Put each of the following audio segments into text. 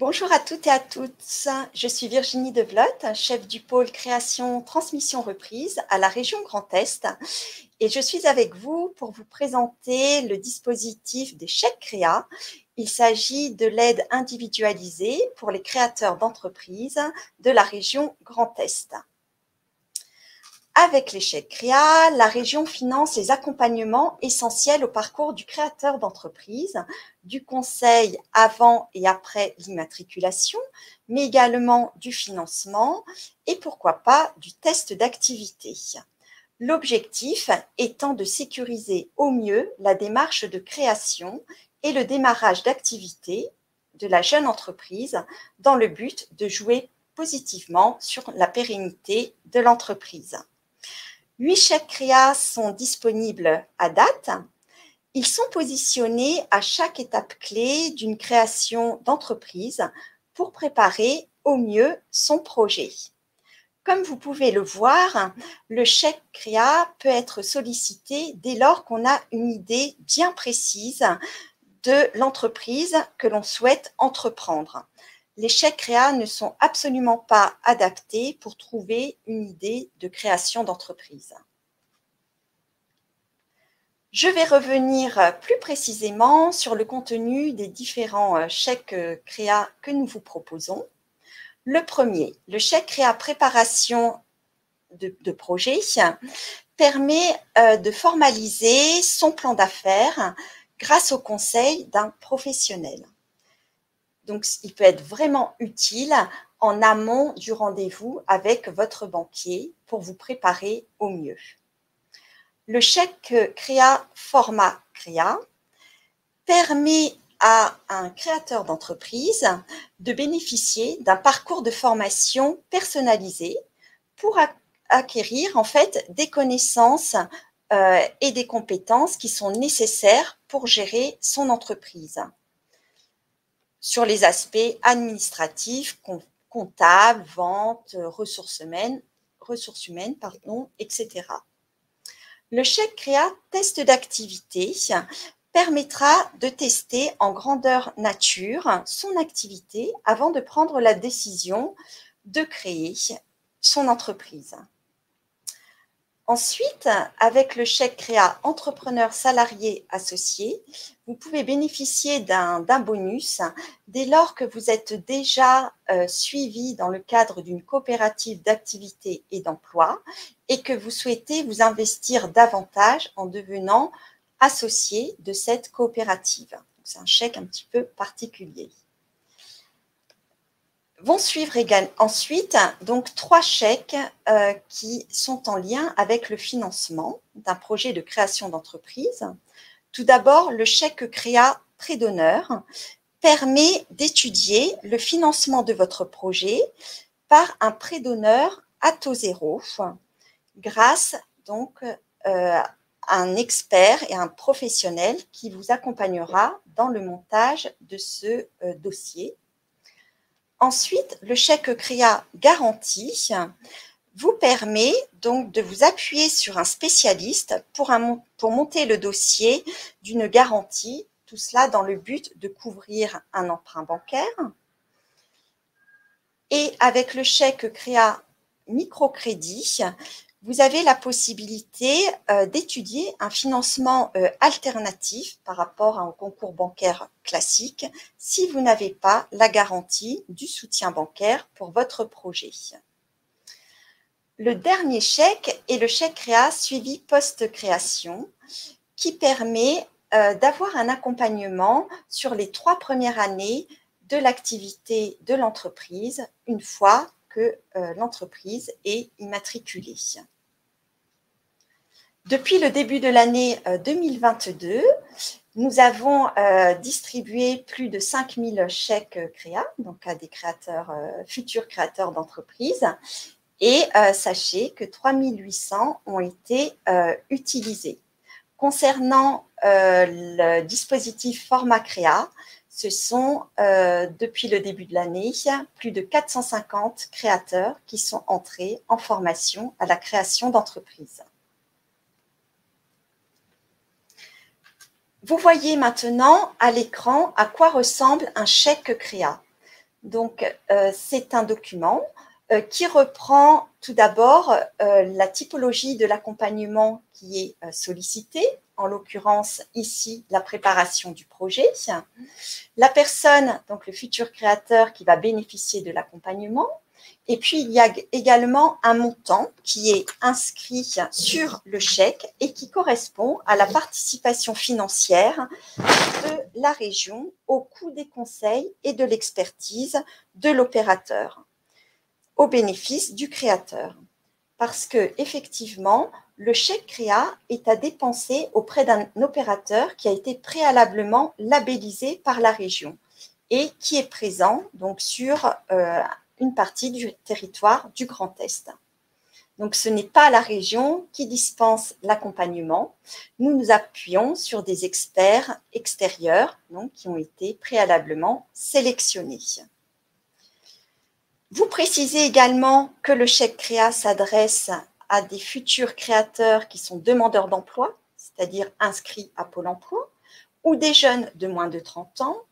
Bonjour à toutes et à tous, je suis Virginie Devlotte, chef du pôle création transmission reprise à la région Grand Est et je suis avec vous pour vous présenter le dispositif des chèques créa. Il s'agit de l'aide individualisée pour les créateurs d'entreprises de la région Grand Est. Avec les chèques créa, la région finance les accompagnements essentiels au parcours du créateur d'entreprise, du conseil avant et après l'immatriculation, mais également du financement et pourquoi pas du test d'activité. L'objectif étant de sécuriser au mieux la démarche de création et le démarrage d'activité de la jeune entreprise dans le but de jouer positivement sur la pérennité de l'entreprise. 8 chèques créa sont disponibles à date. Ils sont positionnés à chaque étape clé d'une création d'entreprise pour préparer au mieux son projet. Comme vous pouvez le voir, le chèque créa peut être sollicité dès lors qu'on a une idée bien précise de l'entreprise que l'on souhaite entreprendre. Les chèques créa ne sont absolument pas adaptés pour trouver une idée de création d'entreprise. Je vais revenir plus précisément sur le contenu des différents chèques créa que nous vous proposons. Le premier, le chèque créa préparation de projet, permet de formaliser son plan d'affaires grâce au conseil d'un professionnel. Donc, il peut être vraiment utile en amont du rendez-vous avec votre banquier pour vous préparer au mieux. Le chèque créa format créa permet à un créateur d'entreprise de bénéficier d'un parcours de formation personnalisé pour acquérir en fait des connaissances et des compétences qui sont nécessaires pour gérer son entreprise sur les aspects administratifs, comptables, vente, ressources humaines, etc. Le chèque créa test d'activité permettra de tester en grandeur nature son activité avant de prendre la décision de créer son entreprise. Ensuite, avec le chèque créa entrepreneur salarié associé, vous pouvez bénéficier d'un bonus dès lors que vous êtes déjà suivi dans le cadre d'une coopérative d'activité et d'emploi et que vous souhaitez vous investir davantage en devenant associé de cette coopérative. C'est un chèque un petit peu particulier. Vont suivre ensuite donc 3 chèques qui sont en lien avec le financement d'un projet de création d'entreprise. Tout d'abord, le chèque créa prêt d'honneur permet d'étudier le financement de votre projet par un prêt d'honneur à taux zéro grâce donc à un expert et un professionnel qui vous accompagnera dans le montage de ce dossier. Ensuite, le chèque créa garantie vous permet donc de vous appuyer sur un spécialiste pour monter le dossier d'une garantie, tout cela dans le but de couvrir un emprunt bancaire. Et avec le chèque créa microcrédit, vous avez la possibilité d'étudier un financement alternatif par rapport à un concours bancaire classique si vous n'avez pas la garantie du soutien bancaire pour votre projet. Le dernier chèque est le chèque créa suivi post-création qui permet d'avoir un accompagnement sur les 3 premières années de l'activité de l'entreprise une fois que l'entreprise est immatriculée. Depuis le début de l'année 2022, nous avons distribué plus de 5000 chèques créa, donc à des futurs créateurs d'entreprises. Et sachez que 3800 ont été utilisés. Concernant le dispositif format créa, ce sont depuis le début de l'année plus de 450 créateurs qui sont entrés en formation à la création d'entreprises. Vous voyez maintenant à l'écran à quoi ressemble un chèque créa. Donc, c'est un document qui reprend tout d'abord la typologie de l'accompagnement qui est sollicité, en l'occurrence ici la préparation du projet, la personne, donc le futur créateur qui va bénéficier de l'accompagnement, et puis il y a également un montant qui est inscrit sur le chèque et qui correspond à la participation financière de la région au coût des conseils et de l'expertise de l'opérateur, au bénéfice du créateur. Parce que, effectivement, le chèque créa est à dépenser auprès d'un opérateur qui a été préalablement labellisé par la région et qui est présent donc sur une partie du territoire du Grand Est. Donc, ce n'est pas la région qui dispense l'accompagnement. Nous nous appuyons sur des experts extérieurs donc, qui ont été préalablement sélectionnés. Vous précisez également que le chèque créa s'adresse à des futurs créateurs qui sont demandeurs d'emploi, c'est-à-dire inscrits à Pôle emploi, ou des jeunes de moins de 30 ans,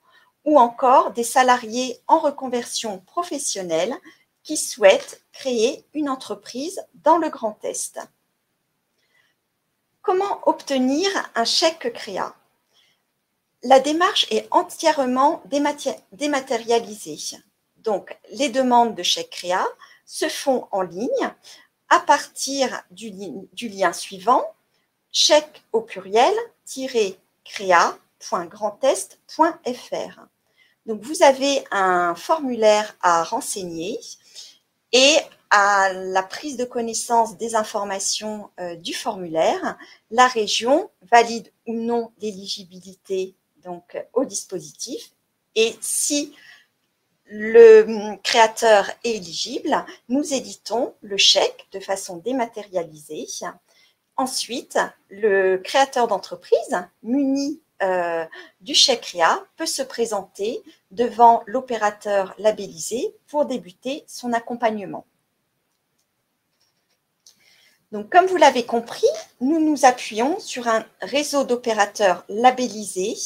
ou encore des salariés en reconversion professionnelle qui souhaitent créer une entreprise dans le Grand Est. Comment obtenir un chèque créa? La démarche est entièrement dématérialisée. Donc, les demandes de chèque créa se font en ligne à partir du lien suivant, chèque au pluriel, créa.grandest.fr. Donc, vous avez un formulaire à renseigner et à la prise de connaissance des informations du formulaire, la région valide ou non l'éligibilité donc, au dispositif. Et si le créateur est éligible, nous éditons le chèque de façon dématérialisée. Ensuite, le créateur d'entreprise, muni du chèque créa, peut se présenter devant l'opérateur labellisé pour débuter son accompagnement. Donc, comme vous l'avez compris, nous nous appuyons sur un réseau d'opérateurs labellisés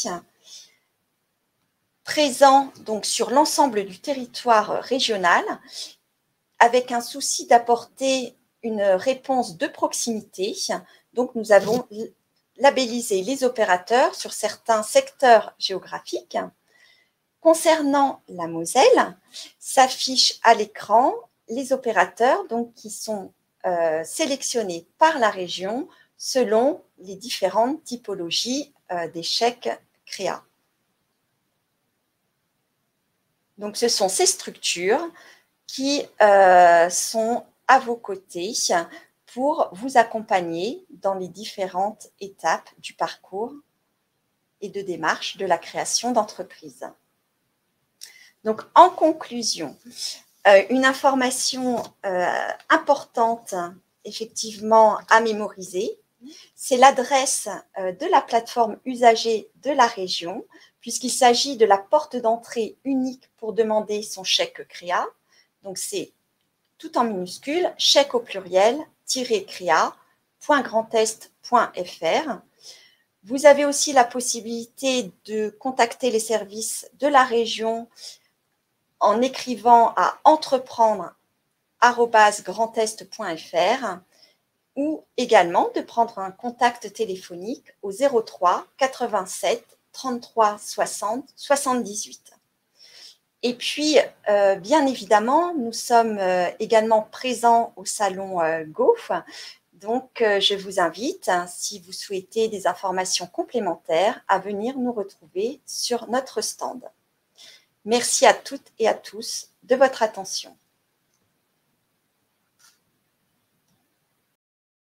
présent donc sur l'ensemble du territoire régional, avec un souci d'apporter une réponse de proximité. Donc, nous avons labellisé les opérateurs sur certains secteurs géographiques. Concernant la Moselle, s'affichent à l'écran les opérateurs donc, qui sont sélectionnés par la région selon les différentes typologies des chèques créa. Donc, ce sont ces structures qui sont à vos côtés pour vous accompagner dans les différentes étapes du parcours et de démarche de la création d'entreprise. Donc, en conclusion, une information importante, effectivement, à mémoriser, c'est l'adresse de la plateforme usagée de la région, puisqu'il s'agit de la porte d'entrée unique pour demander son chèque créa. Donc, c'est tout en minuscule, chèque au pluriel, créa.grandest.fr. Vous avez aussi la possibilité de contacter les services de la région en écrivant à entreprendre@grandest.fr ou également de prendre un contact téléphonique au 03 87 33 60 78. Et puis, bien évidemment, nous sommes également présents au salon GOF. Donc, je vous invite, si vous souhaitez des informations complémentaires, à venir nous retrouver sur notre stand. Merci à toutes et à tous de votre attention.